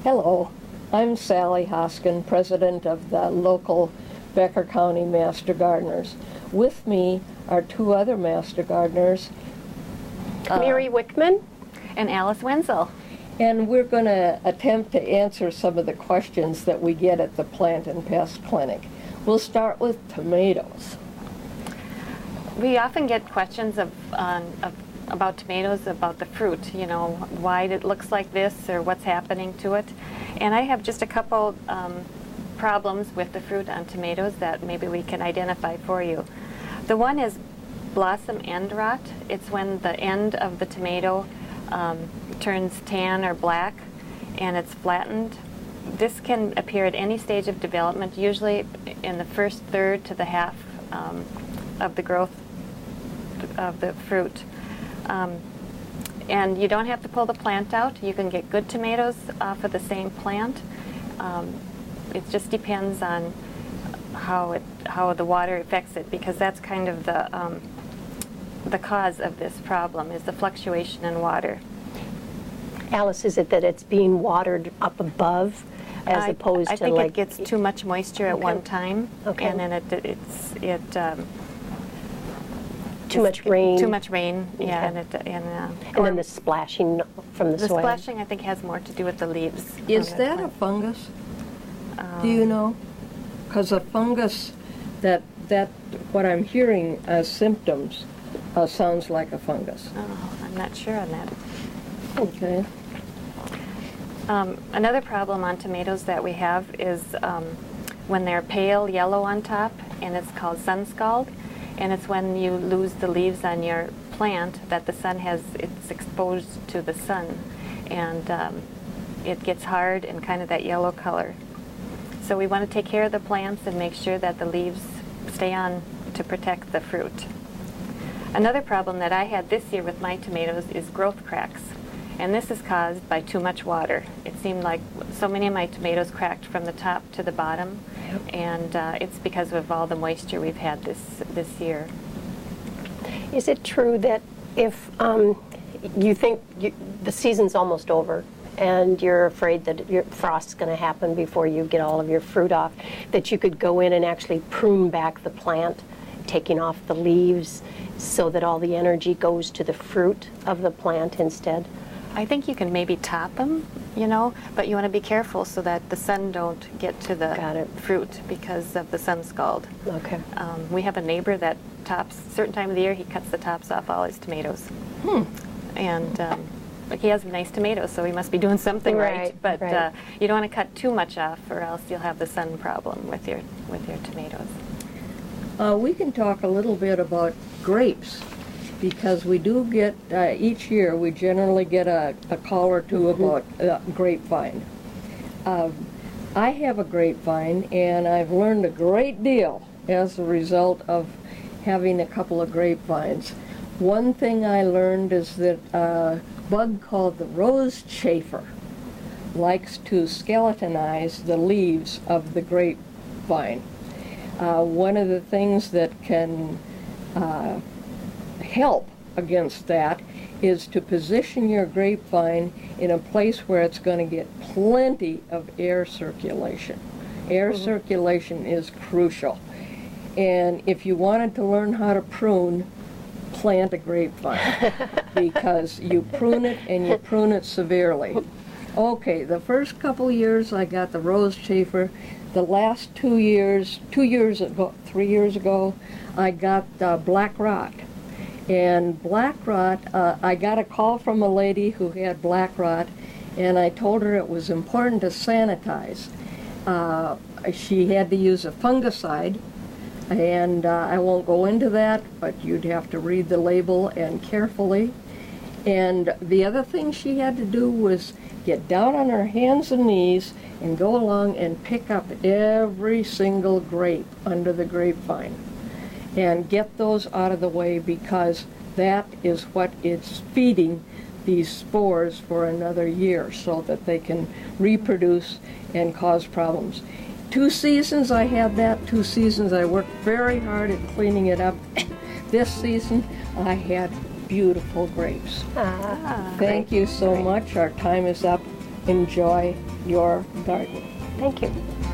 Hello, I'm Sally Hoskin, president of the local Becker County Master Gardeners. With me are two other Master Gardeners, Mary Wickman and Alice Wenzel. and we're going to attempt to answer some of the questions that we get at the Plant and Pest Clinic. We'll start with tomatoes. We often get questions about tomatoes, about the fruit, you know, why it looks like this or what's happening to it. And I have just a couple problems with the fruit on tomatoes that maybe we can identify for you. The one is blossom end rot. It's when the end of the tomato turns tan or black and it's flattened. This can appear at any stage of development, usually in the first third to the half of the growth of the fruit. And you don't have to pull the plant out. You can get good tomatoes off of the same plant. It just depends on how the water affects it, because that's kind of the cause of this problem, is the fluctuation in water. Alice, is it that it's being watered up above as opposed to I think like... it gets too much moisture at one time, and then too much rain. Too much rain, yeah, and then the splashing from the soil. The splashing, I think, has more to do with the leaves. Is that a fungus? Do you know? Because a fungus, that what I'm hearing as symptoms sounds like a fungus. Oh, I'm not sure on that. Okay. Another problem on tomatoes that we have is when they're pale yellow on top, and it's called sun scald, and it's when you lose the leaves on your plant that the sun it's exposed to the sun, and it gets hard and kind of that yellow color. So we want to take care of the plants and make sure that the leaves stay on to protect the fruit. Another problem that I had this year with my tomatoes is growth cracks. And this is caused by too much water. It seemed like so many of my tomatoes cracked from the top to the bottom, and it's because of all the moisture we've had this year. Is it true that if you think the season's almost over and you're afraid that your frost's going to happen before you get all of your fruit off, that you could go in and actually prune back the plant, taking off the leaves so that all the energy goes to the fruit of the plant instead? I think you can maybe top them, you know, but you want to be careful so that the sun don't get to the fruit because of the sun scald. Okay. We have a neighbor that tops, certain time of the year, he cuts the tops off all his tomatoes. And he has nice tomatoes, so he must be doing something right. But you don't want to cut too much off, or else you'll have the sun problem with your tomatoes. We can talk a little bit about grapes, because we do get, each year, we generally get a call or two about grapevine. I have a grapevine, and I've learned a great deal as a result of having a couple of grapevines. One thing I learned is that a bug called the rose chafer likes to skeletonize the leaves of the grapevine. One of the things that can help against that is to position your grapevine in a place where it's going to get plenty of air circulation. Air circulation is crucial. And if you wanted to learn how to prune, plant a grapevine, because you prune it and you prune it severely. Okay, the first couple years I got the rose chafer. The last 3 years ago, I got black rot. And black rot, I got a call from a lady who had black rot, and I told her it was important to sanitize. She had to use a fungicide, and I won't go into that, but you'd have to read the label and carefully. And the other thing she had to do was get down on her hands and knees and go along and pick up every single grape under the grapevine and get those out of the way, because that is what is feeding these spores for another year so that they can reproduce and cause problems. 2 seasons I had that. 2 seasons I worked very hard at cleaning it up. This season I had beautiful grapes. Thank you so much. Our time is up. Enjoy. your garden. Thank you.